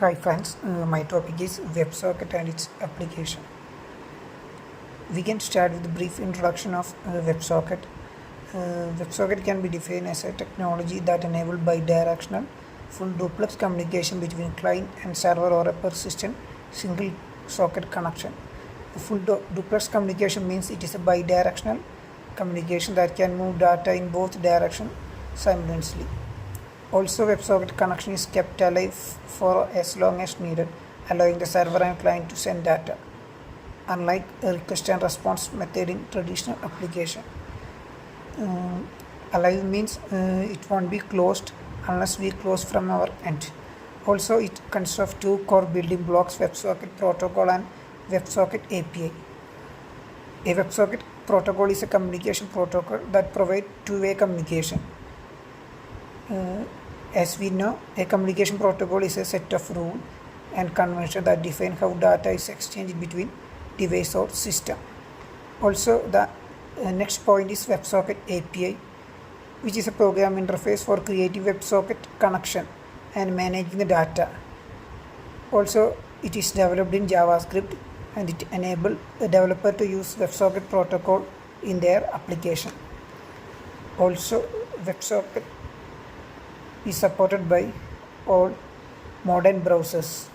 Hi friends, my topic is Websocket and its application. We can start with a brief introduction of Websocket. Websocket can be defined as a technology that enables bidirectional full duplex communication between client and server or a persistent single socket connection. Full duplex communication means it is a bidirectional communication that can move data in both directions simultaneously. Also, WebSocket connection is kept alive for as long as needed, allowing the server and client to send data, unlike a request and response method in traditional application. Alive means it won't be closed unless we close from our end. Also, it consists of two core building blocks, WebSocket protocol and WebSocket API. A WebSocket protocol is a communication protocol that provides two-way communication. As we know, a communication protocol is a set of rules and conventions that define how data is exchanged between device or system. Also, the next point is WebSocket API, which is a program interface for creating WebSocket connection and managing the data. Also, it is developed in JavaScript and it enables a developer to use WebSocket protocol in their application. Also, WebSocket is supported by all modern browsers.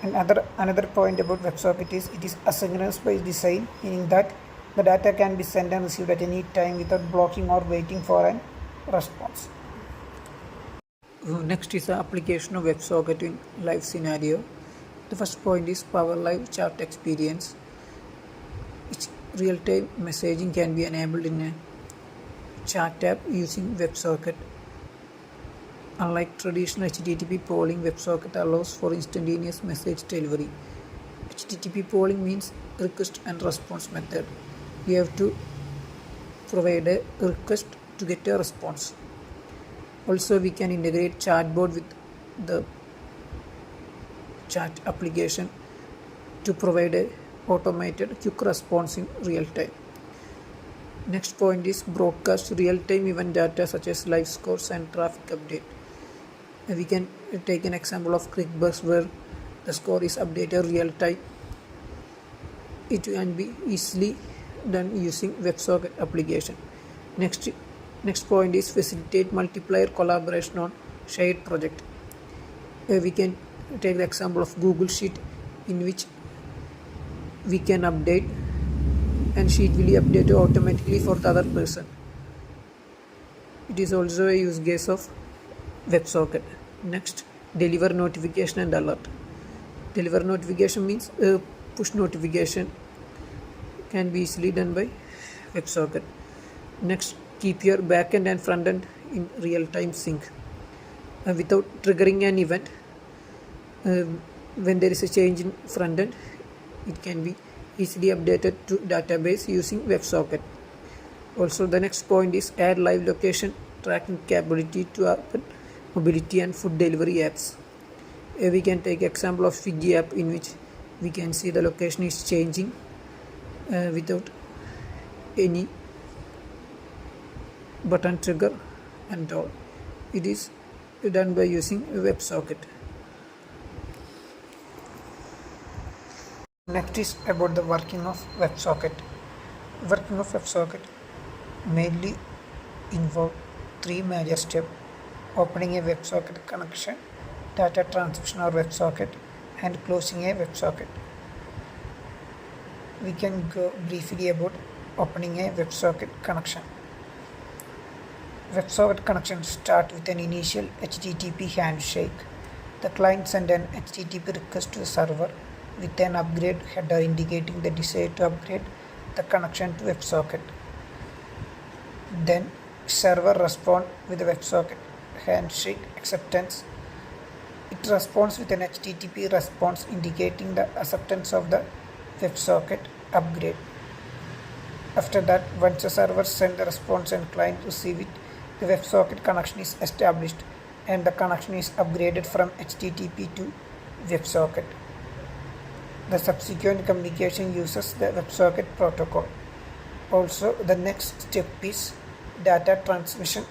And another point about WebSocket is it is asynchronous by design, meaning that the data can be sent and received at any time without blocking or waiting for a response. Next is the application of WebSocket in live scenario. The first point is Power Live chat experience. Its real-time messaging can be enabled in a chat app using WebSocket. Unlike traditional HTTP polling, WebSocket allows for instantaneous message delivery. HTTP polling means request and response method. We have to provide a request to get a response. Also, we can integrate chatbot with the chat application to provide a automated quick response in real time. Next point is broadcast real-time event data such as live scores and traffic update. We can take an example of ClickBus where the score is updated real time. It can be easily done using WebSocket application. Next point is facilitate multiplayer collaboration on shared project. We can take the example of Google Sheet in which we can update and sheet will be updated automatically for the other person. It is also a use case of WebSocket. Next, deliver notification and alert. Deliver notification means push notification can be easily done by WebSocket. Next, keep your backend and frontend in real-time sync. Without triggering an event, when there is a change in frontend, it can be easily updated to database using WebSocket. Also, the next point is add live location tracking capability to open mobility and food delivery apps. We can take example of Swiggy app in which we can see the location is changing without any button trigger and all. It is done by using WebSocket. Next is about the working of WebSocket. Working of WebSocket mainly involve three major steps: opening a WebSocket connection, data transmission or WebSocket, and closing a WebSocket. We can go briefly about opening a WebSocket connection. WebSocket connection start with an initial HTTP handshake. The client sends an HTTP request to the server with an upgrade header indicating the desire to upgrade the connection to WebSocket. Then server responds with the WebSocket handshake acceptance. It responds with an HTTP response indicating the acceptance of the WebSocket upgrade. After that, once the server sends the response and client receives it, the WebSocket connection is established and the connection is upgraded from HTTP to WebSocket. The subsequent communication uses the WebSocket protocol. Also, the next step is data transmission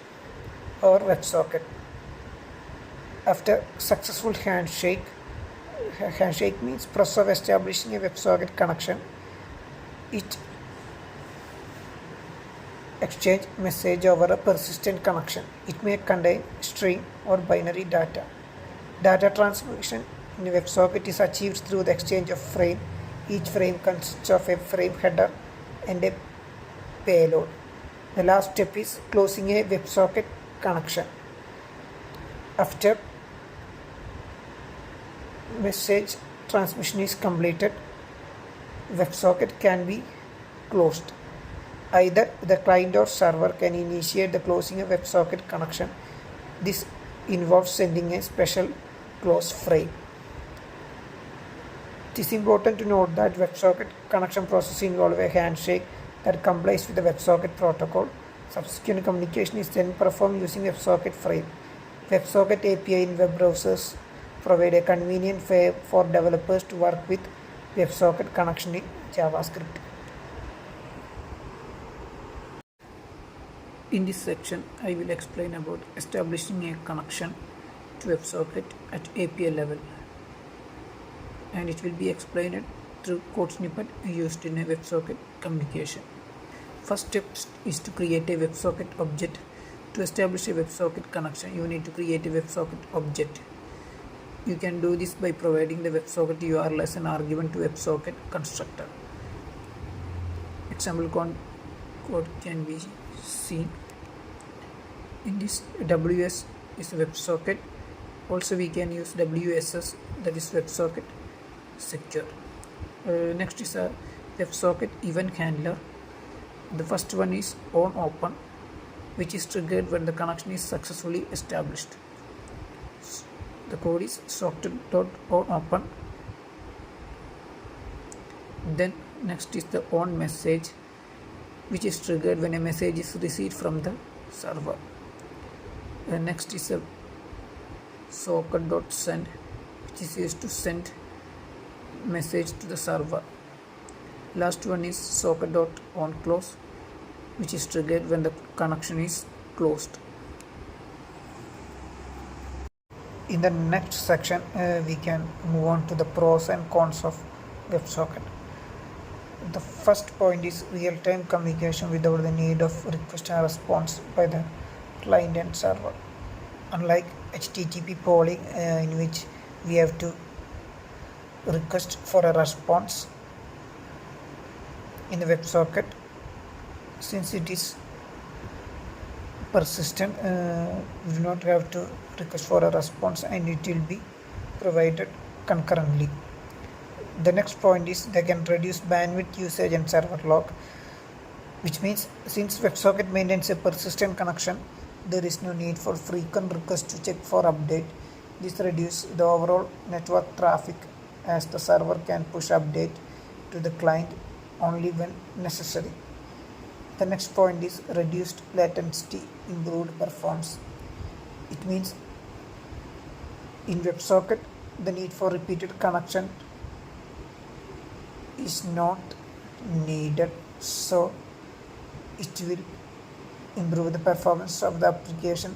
or WebSocket. After successful handshake means process of establishing a WebSocket connection. It exchange message over a persistent connection. It may contain string or binary data. Data transmission in a WebSocket is achieved through the exchange of frame. Each frame consists of a frame header and a payload. The last step is closing a WebSocket connection. After message transmission is completed, WebSocket can be closed. Either the client or server can initiate the closing of WebSocket connection. This involves sending a special close frame. It is important to note that WebSocket connection process involves a handshake that complies with the WebSocket protocol. Subsequent communication is then performed using WebSocket frame. WebSocket API in web browsers provide a convenient way for developers to work with WebSocket connection in JavaScript. In this section, I will explain about establishing a connection to WebSocket at API level, and it will be explained through code snippet used in a WebSocket communication. First step is to create a WebSocket object. To establish a WebSocket connection, you need to create a WebSocket object. You can do this by providing the WebSocket URL as an argument to WebSocket constructor. Example code can be seen. In this, WS is a WebSocket. Also, we can use WSS, that is WebSocket secure. Next is a WebSocket event handler. The first one is onOpen, which is triggered when the connection is successfully established. The code is socket.onOpen. Then next is the onMessage, which is triggered when a message is received from the server. Next is a socket.send, which is used to send message to the server. Last one is socket.onClose, which is triggered when the connection is closed. In the next section, we can move on to the pros and cons of WebSocket. The first point is real-time communication without the need of request and response by the client and server. Unlike HTTP polling, in which we have to request for a response, in the WebSocket, since it is persistent, we do not have to request for a response, and it will be provided concurrently. The next point is they can reduce bandwidth usage and server lock, which means since WebSocket maintains a persistent connection, there is no need for frequent requests to check for update. This reduces the overall network traffic, as the server can push update to the client only when necessary. The next point is reduced latency, improved performance. It means in WebSocket, the need for repeated connection is not needed, so it will improve the performance of the application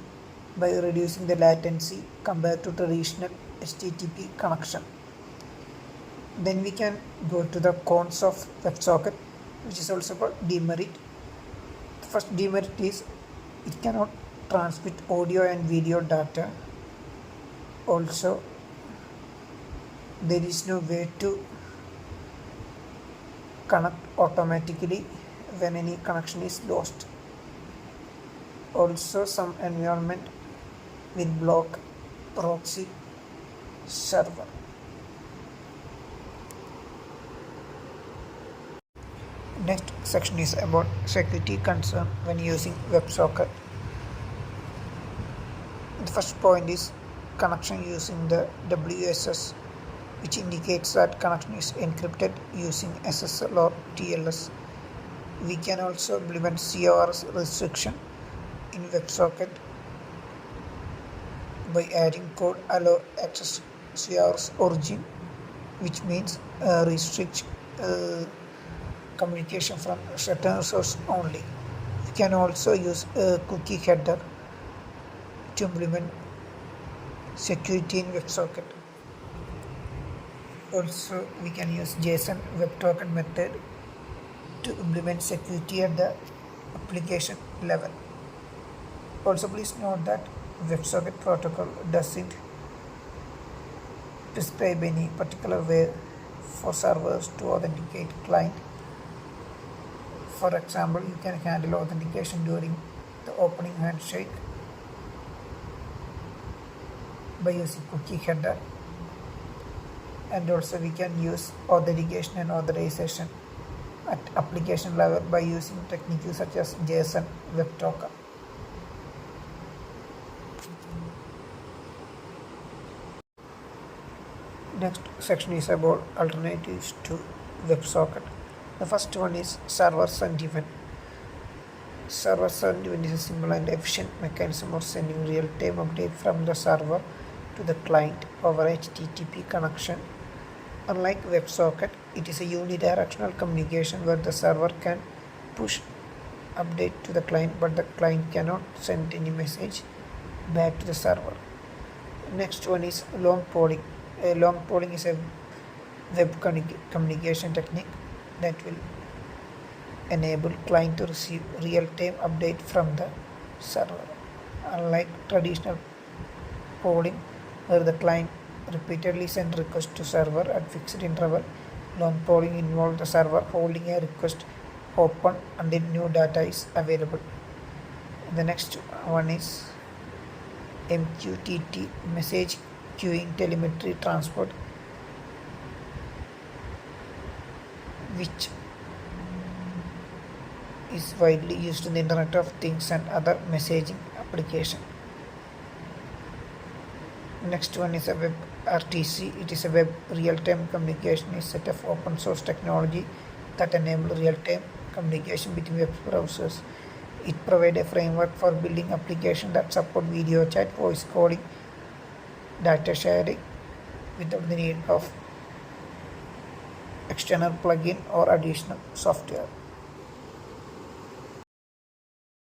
by reducing the latency compared to traditional HTTP connection. Then we can go to the cons of WebSocket, which is also called demerit. The first demerit is it cannot transmit audio and video data. Also, there is no way to connect automatically when any connection is lost. Also, some environment will block proxy server. Next section is about security concern when using WebSocket. The first point is connection using the WSS, which indicates that connection is encrypted using SSL or TLS. We can also implement CRS restriction in WebSocket by adding code allow access CRS origin, which means restrict communication from certain source only. We can also use a cookie header to implement Security in WebSocket. Also, we can use JSON web token method to implement security at the application level. Also, please note that WebSocket protocol doesn't prescribe any particular way for servers to authenticate client. For example, you can handle authentication during the opening handshake by using cookie header, and also we can use authentication and authorization at application level by using techniques such as JSON web token. Next section is about alternatives to WebSocket. The first one is server-sent event. Server-sent event is a simple and efficient mechanism of sending real-time update from the server to the client over HTTP connection. Unlike WebSocket, it is a unidirectional communication where the server can push update to the client, but the client cannot send any message back to the server. Next one is long polling. Long polling is a web communication technique that will enable client to receive real-time update from the server. Unlike traditional polling, where the client repeatedly sends requests to server at fixed interval, long polling involves the server holding a request open until new data is available. The next one is MQTT, message queuing telemetry transport, which is widely used in the Internet of Things and other messaging applications. Next one is a WebRTC. It is a web real-time communication, a set of open source technology that enable real-time communication between web browsers. It provides a framework for building applications that support video chat, voice calling, data sharing without the need of external plugin or additional software.